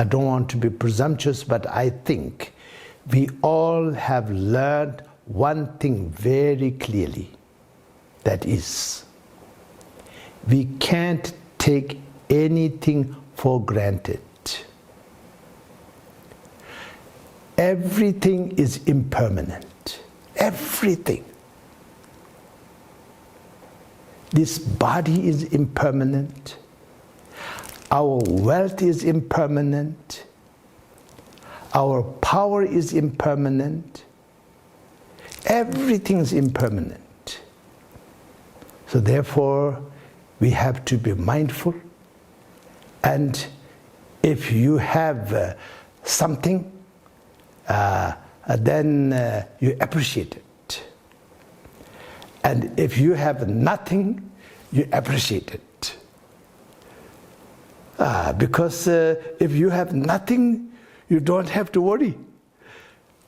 don't want to be presumptuous, but I think we all have learned one thing very clearly. That is, we can't take anything for granted. Everything is impermanent. Everything. This body is impermanent. Our wealth is impermanent. Our power is impermanent. Everything is impermanent. So therefore, we have to be mindful, and if you have something, then you appreciate it. And if you have nothing, you appreciate it. Because if you have nothing, you don't have to worry.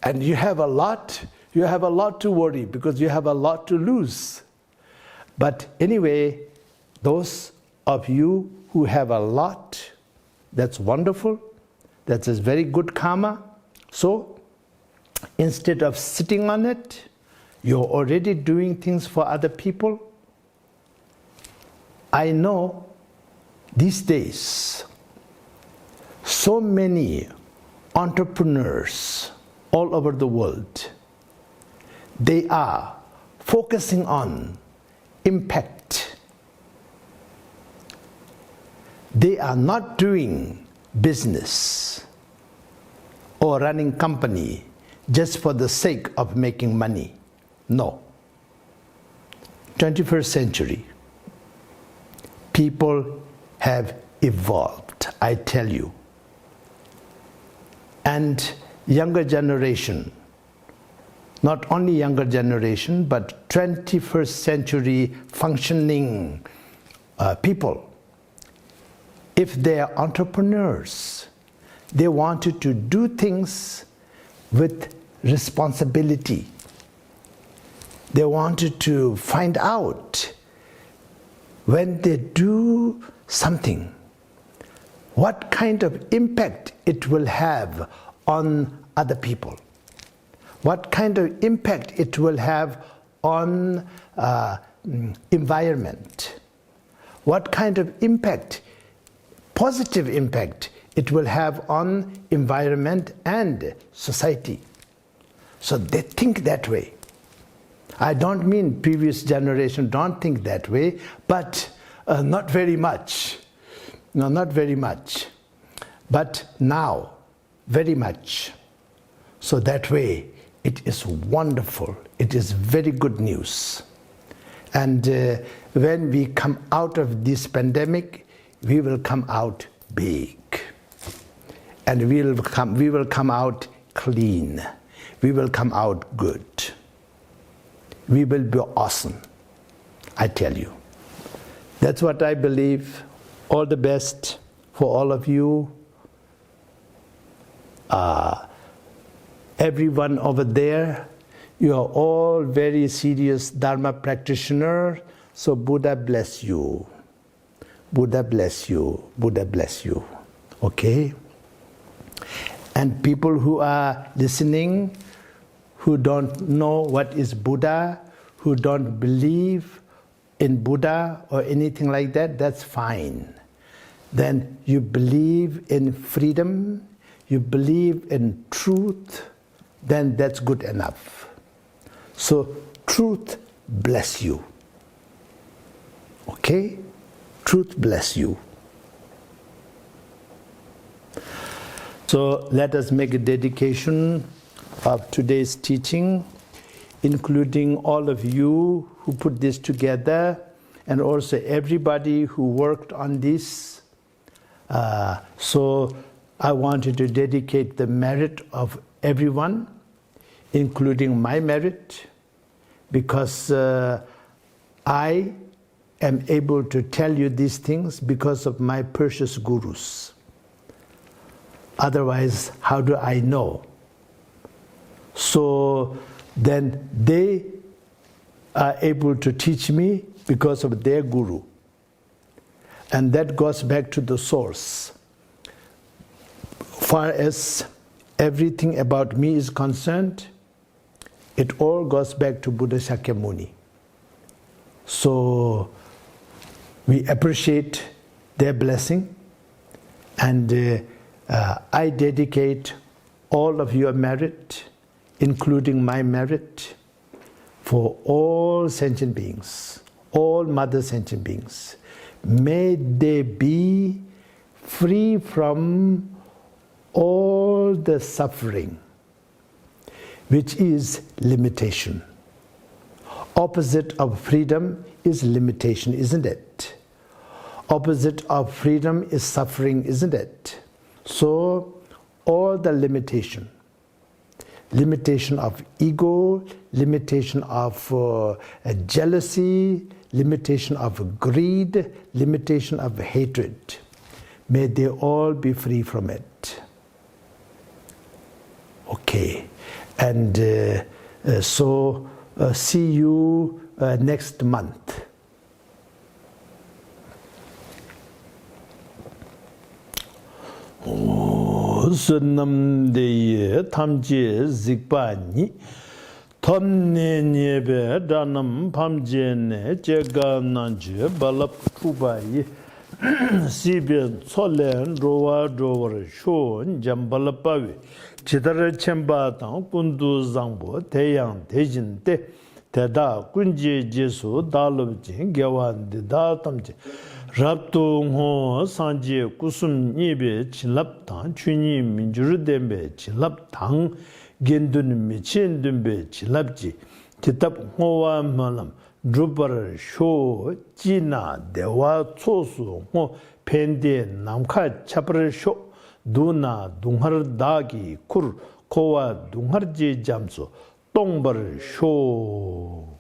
And you have a lot to worry because you have a lot to lose. But anyway, those of you who have a lot, that's wonderful. That's a very good karma. So instead of sitting on it, you're already doing things for other people. I know these days, so many entrepreneurs all over the world, they are focusing on impact. They are not doing business or running company just for the sake of making money. No. 21st century, people have evolved, I tell you. And younger generation, not only younger generation, but 21st century functioning people, if they are entrepreneurs, they wanted to do things with responsibility. They wanted to find out when they do something, what kind of impact it will have on other people, what kind of impact it will have on environment, what kind of impact, positive impact it will have on environment and society. So they think that way. I don't mean previous generation don't think that way, but not very much. No, not very much. But now, very much. So that way, it is wonderful. It is very good news. And when we come out of this pandemic, we will come out big. And we will come out clean. We will come out good. We will be awesome, I tell you. That's what I believe. All the best for all of you. Everyone over there, you are all very serious Dharma practitioners, so Buddha bless you. Buddha bless you. Buddha bless you. Okay? And people who are listening, who don't know what is Buddha, who don't believe in Buddha or anything like that, that's fine. Then you believe in freedom, you believe in truth, then that's good enough. So truth bless you. Okay? Truth bless you. So let us make a dedication of today's teaching, including all of you who put this together and also everybody who worked on this. So I wanted to dedicate the merit of everyone, including my merit, because I am able to tell you these things because of my precious gurus. Otherwise, how do I know? So then they are able to teach me because of their guru. And that goes back to the source. Far as everything about me is concerned, it all goes back to Buddha Shakyamuni. So we appreciate their blessing, and I dedicate all of your merit, including my merit, for all sentient beings, all mother sentient beings. May they be free from all the suffering, which is limitation. Opposite of freedom is limitation, isn't it? Opposite of freedom is suffering, isn't it? So all the limitation of ego, limitation of jealousy, limitation of greed, limitation of hatred, may they all be free from it. Okay, and so see you next month. Sunamdeye tamje zikpani tonne nyebe danam pamjene jegananje balap kubayi sibe solen rowa rowa shon jambalapawe chidara chemba tang kundu zangbo teyang tejinte teda kunje jesu dalubjin gyawande da tamje Rabtung ho sanje kusum nibe chilap tang chuni minjuru dembe chilap tang gendun mi chen dembe chilapji kitab hoa malam drubar sho jina dewa tsosu ho pende namka chapar sho duna dunghar dagi kur kowa dunghar je jamso tongbar sho